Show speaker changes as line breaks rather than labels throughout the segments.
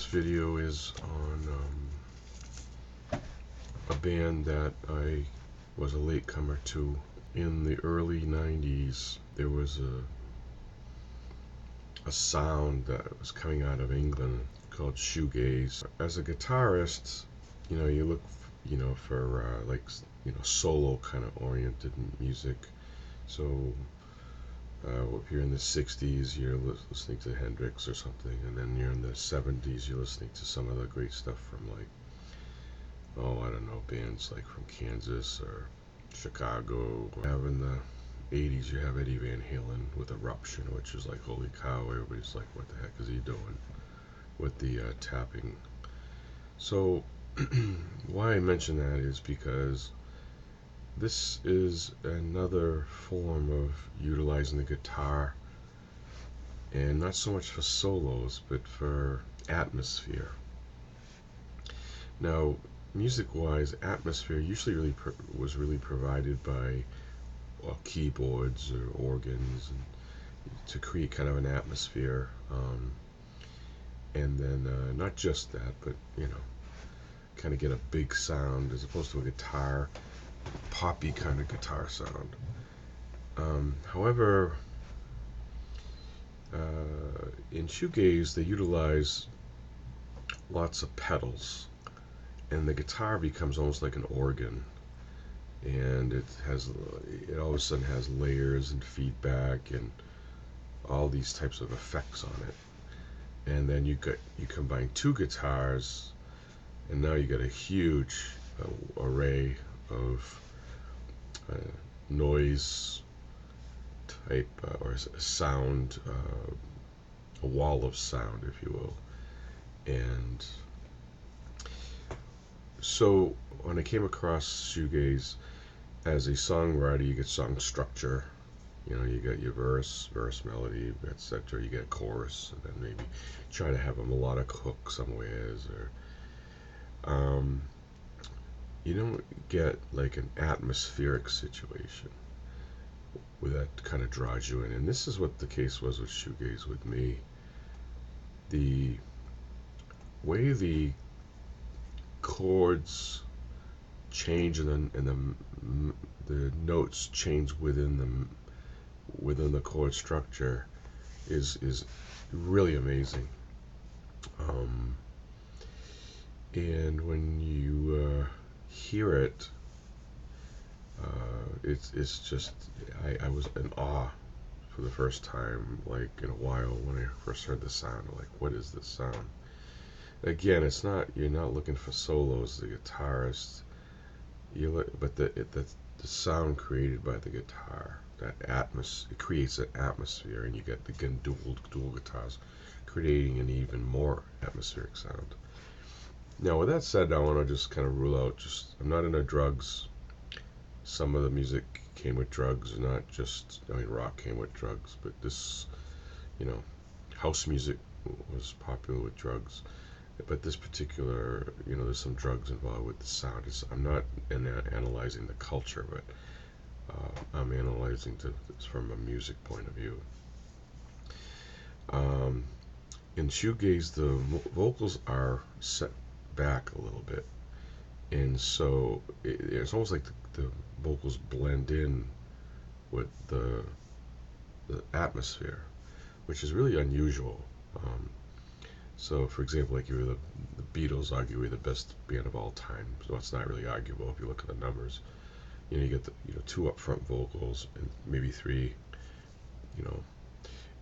video is on a band that I was a latecomer to. In the early 90s, there was a sound that was coming out of England called shoegaze. As a guitarist, you look, for solo kind of oriented music. So if you're in the 60s, you're listening to Hendrix or something, and then you're in the 70s, you're listening to some of the great stuff from I don't know, bands like from Kansas or Chicago. In the 80s, you have Eddie Van Halen with Eruption, which is like, holy cow, everybody's like, what the heck is he doing with the tapping? So why I mention that is because this is another form of utilizing the guitar, and not so much for solos, but for atmosphere. Now, music-wise, atmosphere usually was really provided by keyboards or organs, and to create kind of an atmosphere. And then not just that, but kind of get a big sound as opposed to a guitar, poppy kind of guitar sound. However, in shoegaze, they utilize lots of pedals, and the guitar becomes almost like an organ, and it all of a sudden has layers and feedback and all these types of effects on it. And then you combine two guitars, and now you get a huge array of noise type or sound, a wall of sound, if you will. And so when I came across shoegaze as a songwriter, you get song structure. You get your verse melody, etc. You get a chorus, and then maybe try to have a melodic hook somewheres, or you don't get like an atmospheric situation where that kind of draws you in. And this is what the case was with shoegaze with me. The way the chords change and the notes change within the chord structure is really amazing. And when you hear it, it's just I was in awe for the first time, like in a while, when I first heard the sound. Like, what is this sound? Again, you're not looking for solos, the guitarist. But the sound created by the guitar, it creates an atmosphere, and you get again dual guitars creating an even more atmospheric sound. Now, with that said, I want to just kind of rule out. I'm not into drugs. Some of the music came with drugs, not just. Rock came with drugs, but this, house music was popular with drugs. But this particular, there's some drugs involved with the sound. I'm not analyzing the culture, but I'm analyzing this from a music point of view. In shoegaze, the vocals are set back a little bit, and so it's almost like the vocals blend in with the atmosphere, which is really unusual. So, for example, like the Beatles, arguably the best band of all time. So it's not really arguable if you look at the numbers. You get the two upfront vocals and maybe three,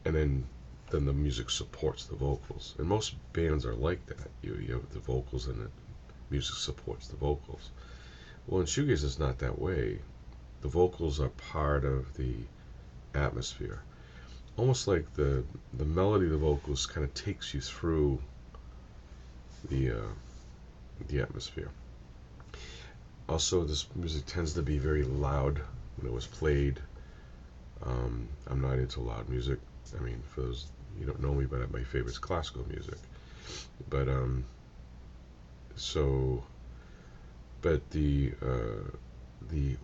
and then the music supports the vocals. And most bands are like that. You have the vocals and the music supports the vocals. Well, in shoegaze, it's not that way. The vocals are part of the atmosphere. Almost like the melody of the vocals kind of takes you through the atmosphere. Also, this music tends to be very loud when it was played. I'm not into loud music. For those you don't know me, but my favorite is classical music. But the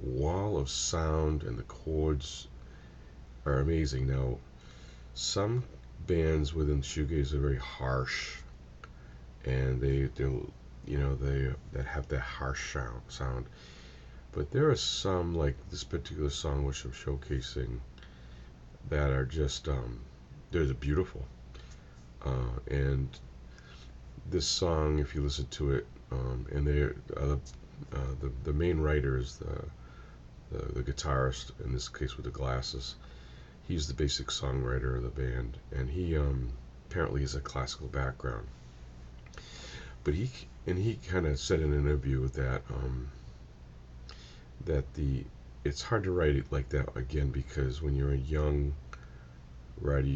wall of sound and the chords are amazing. Now, some bands within shoegaze are very harsh, and they that have that harsh sound. But there are some, like this particular song which I'm showcasing, that are just they're beautiful. And this song, if you listen to it, and the main writer is the guitarist, in this case with the glasses. He's the basic songwriter of the band, and he apparently has a classical background. But he kind of said in an interview that it's hard to write it like that again, because when you're a young writer,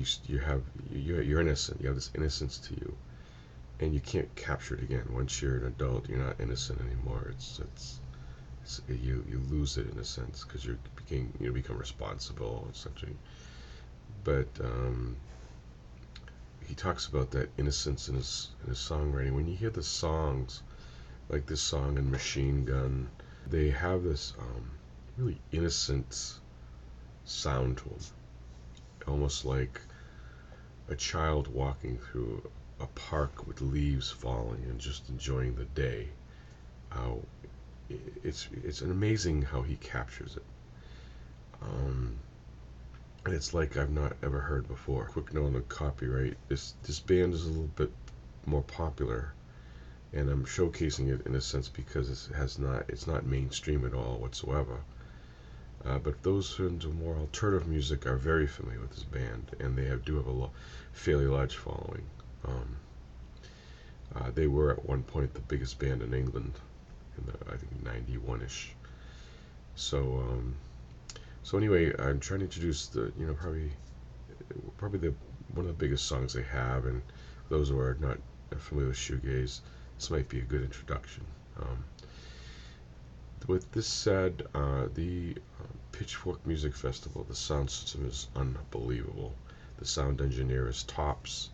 you're innocent. You have this innocence to you, and you can't capture it again. Once you're an adult, you're not innocent anymore. You lose it in a sense, because you become responsible essentially. But he talks about that innocence in his songwriting. When you hear the songs, like this song and Machine Gun, they have this really innocent sound to them, almost like a child walking through a park with leaves falling and just enjoying the day. How it's amazing how he captures it. And it's like I've not ever heard before. Quick note on the copyright: this band is a little bit more popular, and I'm showcasing it in a sense because it's not mainstream at all whatsoever. But those who are into more alternative music are very familiar with this band, and they do have a fairly large following. They were at one point the biggest band in England in I think 91ish. So anyway, I'm trying to introduce probably the one of the biggest songs they have, and those who are not familiar with shoegaze, this might be a good introduction. With this said, the Pitchfork Music Festival, the sound system is unbelievable. The sound engineer is tops,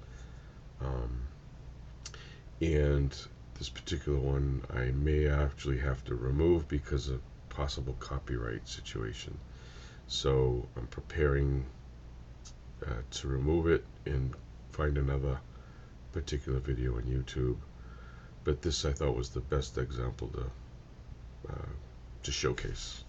and this particular one I may actually have to remove because of possible copyright situation. So I'm preparing to remove it and find another particular video on YouTube. But this I thought was the best example to showcase.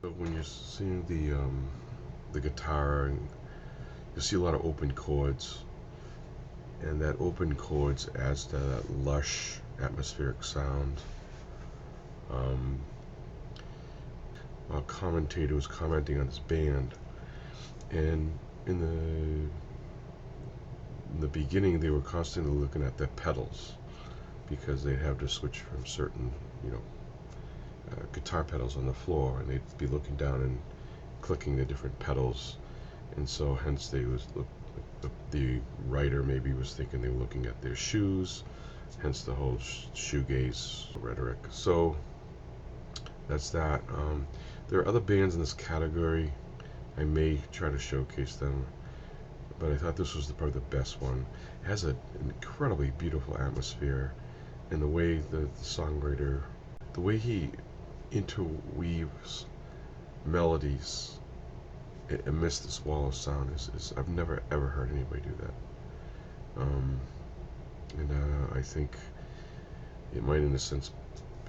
But when you're seeing the guitar, you see a lot of open chords, and that open chords adds to that lush atmospheric sound. A commentator was commenting on this band, and in the beginning they were constantly looking at their pedals, because they'd have to switch from certain, guitar pedals on the floor, and they'd be looking down and clicking the different pedals, and so hence the writer maybe was thinking they were looking at their shoes, hence the whole shoegaze rhetoric. So that's that. There are other bands in this category. I may try to showcase them, but I thought this was probably the best one. It has an incredibly beautiful atmosphere, and the way the songwriter, the way he interweaves melodies amidst this wall of sound is I've never ever heard anybody do that. And I think it might, in a sense,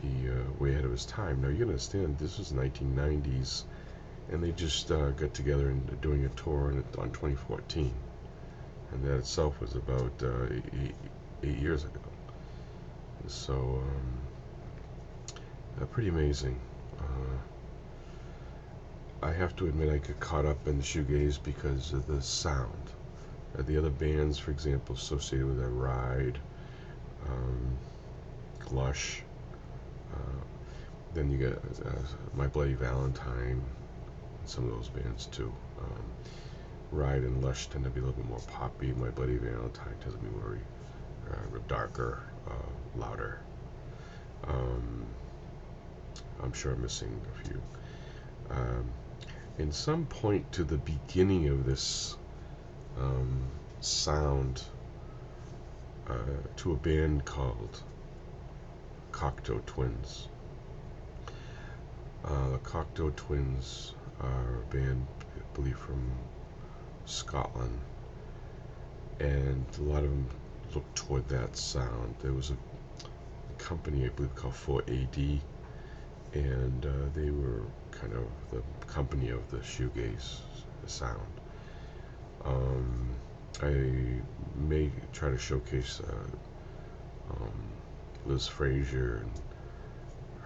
be way ahead of his time. Now, you gotta understand, this was 1990s, and they just got together and doing a tour on 2014, and that itself was about 8 years ago. So, pretty amazing. I have to admit, I got caught up in the shoegaze because of the sound. The other bands, for example, associated with that, Ride, Lush. Then you get My Bloody Valentine, and some of those bands too. Ride and Lush tend to be a little bit more poppy. My Bloody Valentine tends to be more darker, louder. I'm sure I'm missing a few. In some point to the beginning of this sound, to a band called Cocteau Twins. The Cocteau Twins are a band, I believe, from Scotland, and a lot of them look toward that sound. There was a company, I believe, called 4AD, and they were kind of the company of the shoegaze sound. I may try to showcase Liz Frazier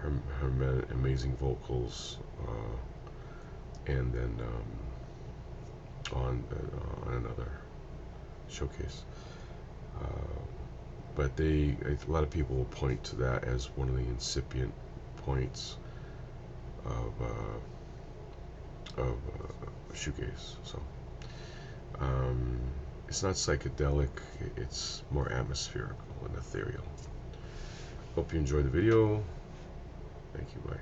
and her amazing vocals, and then on another showcase. But a lot of people will point to that as one of the incipient points of shoegaze. So it's not psychedelic, it's more atmospherical and ethereal. Hope you enjoyed the video. Thank you, bye.